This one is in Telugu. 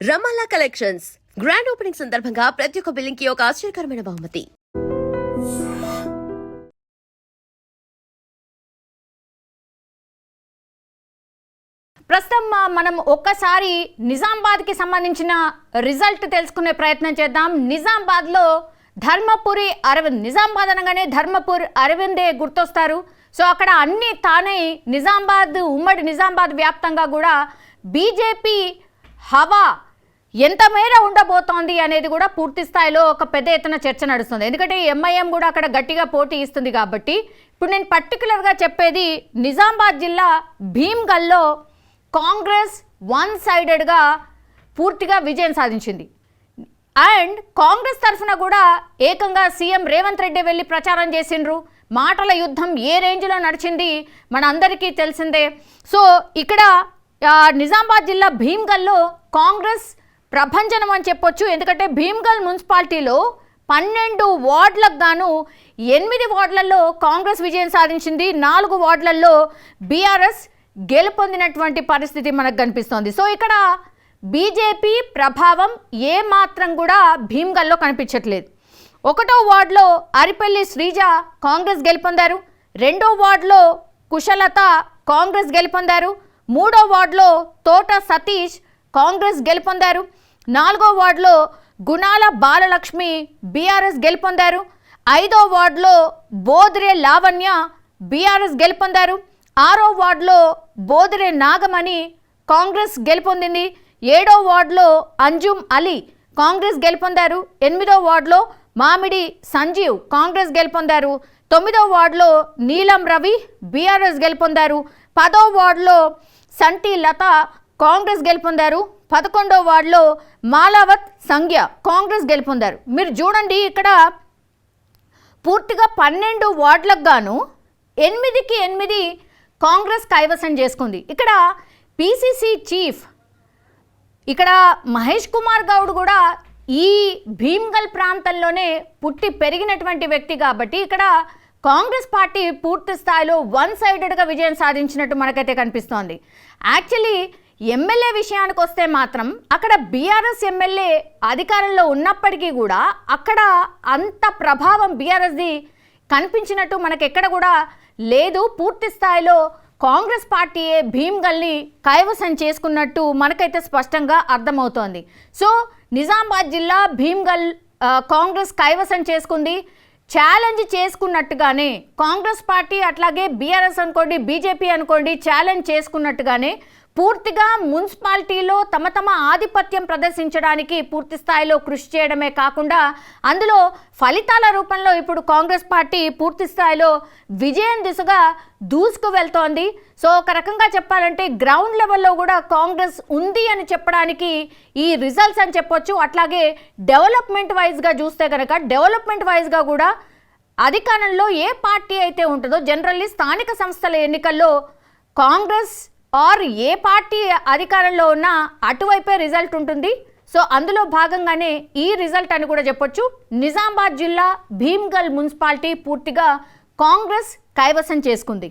రమాలా కలెక్షన్స్ గ్రాండ్ ఓపెనింగ్ సందర్భంగా ప్రతి ఒక్క బిల్లింగ్ కి ఒక ఆశ్చర్యకరమైన బహుమతి. ప్రస్తుతం మనం ఒక్కసారి నిజామాబాద్కి సంబంధించిన రిజల్ట్ తెలుసుకునే ప్రయత్నం చేద్దాం. నిజామాబాద్లో ధర్మపురి అరవింద్, నిజామాబాద్ అనగానే ధర్మపురి అరవిందే గుర్తొస్తారు. సో అక్కడ అన్ని తానే నిజామాబాద్, ఉమ్మడి నిజామాబాద్ వ్యాప్తంగా కూడా బీజేపీ హవా ఎంత మేర ఉండబోతోంది అనేది కూడా పూర్తి స్థాయిలో ఒక పెద్ద ఎత్తున చర్చ నడుస్తుంది. ఎందుకంటే ఎంఐఎం కూడా అక్కడ గట్టిగా పోటీ ఇస్తుంది కాబట్టి ఇప్పుడు నేను పర్టికులర్గా చెప్పేది నిజామాబాద్ జిల్లా భీమ్గల్లో కాంగ్రెస్ వన్ సైడెడ్గా పూర్తిగా విజయం సాధించింది. అండ్ కాంగ్రెస్ తరఫున కూడా ఏకంగా సీఎం రేవంత్ రెడ్డి వెళ్ళి ప్రచారం చేసిండ్రు. మాటల యుద్ధం ఏ రేంజ్లో నడిచింది మన అందరికీ తెలిసిందే. సో ఇక్కడ నిజామాబాద్ జిల్లా భీమ్గల్లో కాంగ్రెస్ ప్రభంజనం అని చెప్పొచ్చు. ఎందుకంటే భీమ్గల్ మున్సిపాలిటీలో 12 వార్డులకు గాను 8 వార్డులలో కాంగ్రెస్ విజయం సాధించింది. 4 వార్డులలో బీఆర్ఎస్ గెలుపొందినటువంటి పరిస్థితి మనకు కనిపిస్తోంది. సో ఇక్కడ బీజేపీ ప్రభావం ఏమాత్రం కూడా భీమ్గల్లో కనిపించట్లేదు. 1వ వార్డులో అరిపల్లి శ్రీజ కాంగ్రెస్ గెలుపొందారు. 2వ వార్డులో కుశలత కాంగ్రెస్ గెలుపొందారు. 3వ వార్డులో తోట సతీష్ కాంగ్రెస్ గెలుపొందారు. 4వ వార్డులో గుణాల బాలలక్ష్మి బీఆర్ఎస్ గెలుపొందారు. 5వ వార్డులో బోదిరే లావణ్య బీఆర్ఎస్ గెలుపొందారు. 6వ వార్డులో బోదిరే నాగమణి కాంగ్రెస్ గెలుపొందింది. 7వ వార్డులో అంజుమ్ అలీ కాంగ్రెస్ గెలుపొందారు. 8వ వార్డులో మామిడి సంజీవ్ కాంగ్రెస్ గెలుపొందారు. 9వ వార్డులో నీలం రవి బీఆర్ఎస్ గెలుపొందారు. 10వ వార్డులో సంటి లత కాంగ్రెస్ గెలుపొందారు. 11వ వార్డులో మాలావత్ సంధ్య కాంగ్రెస్ గెలుపొందారు. మీరు చూడండి ఇక్కడ పూర్తిగా 12 వార్డులకు గాను 8కి 8 కాంగ్రెస్ కైవసం చేసుకుంది. ఇక్కడ పీసీసీ చీఫ్ ఇక్కడ మహేష్ కుమార్ గౌడ్ కూడా ఈ భీమ్గల్ ప్రాంతంలోనే పుట్టి పెరిగినటువంటి వ్యక్తి కాబట్టి ఇక్కడ కాంగ్రెస్ పార్టీ పూర్తి స్థాయిలో వన్ సైడెడ్గా విజయం సాధించినట్టు మనకైతే కనిపిస్తోంది. యాక్చువల్లీ ఎమ్మెల్యే విషయానికి వస్తే మాత్రం అక్కడ బీఆర్ఎస్ ఎమ్మెల్యే అధికారంలో ఉన్నప్పటికీ కూడా అక్కడ అంత ప్రభావం బీఆర్ఎస్ది కనిపించినట్టు మనకెక్కడ కూడా లేదు. పూర్తి స్థాయిలో కాంగ్రెస్ పార్టీయే భీమ్గల్ని కైవసం చేసుకున్నట్టు మనకైతే స్పష్టంగా అర్థమవుతోంది. సో నిజామాబాద్ జిల్లా భీమ్గల్ కాంగ్రెస్ కైవసం చేసుకుంది. ఛాలెంజ్ చేసుకున్నట్టుగానే కాంగ్రెస్ పార్టీ అట్లాగే బీఆర్ఎస్ అనుకోండి, బీజేపీ అనుకోండి, ఛాలెంజ్ చేసుకున్నట్టుగానే పూర్తిగా మున్సిపాలిటీలో తమ ఆధిపత్యం ప్రదర్శించడానికి పూర్తి స్థాయిలో కృషి చేయడమే కాకుండా అందులో ఫలితాల రూపంలో ఇప్పుడు కాంగ్రెస్ పార్టీ పూర్తి స్థాయిలో విజయం దిశగా దూసుకు వెళ్తోంది. సో ఒక రకంగా చెప్పాలంటే గ్రౌండ్ లెవెల్లో కూడా కాంగ్రెస్ ఉంది అని చెప్పడానికి ఈ రిజల్ట్స్ అని చెప్పొచ్చు. అట్లాగే డెవలప్మెంట్ వైజ్గా చూస్తే కనుక డెవలప్మెంట్ వైజ్గా కూడా అధికారంలో ఏ పార్టీ అయితే ఉంటుందో జనరల్లీ స్థానిక సంస్థల ఎన్నికల్లో కాంగ్రెస్ ఆర్ ఏ పార్టీ అధికారంలో ఉన్నా అటువైపే రిజల్ట్ ఉంటుంది. సో అందులో భాగంగానే ఈ రిజల్ట్ అని కూడా చెప్పొచ్చు. నిజామాబాద్ జిల్లా భీమ్గల్ మున్సిపాలిటీ పూర్తిగా కాంగ్రెస్ కైవసం చేసుకుంది.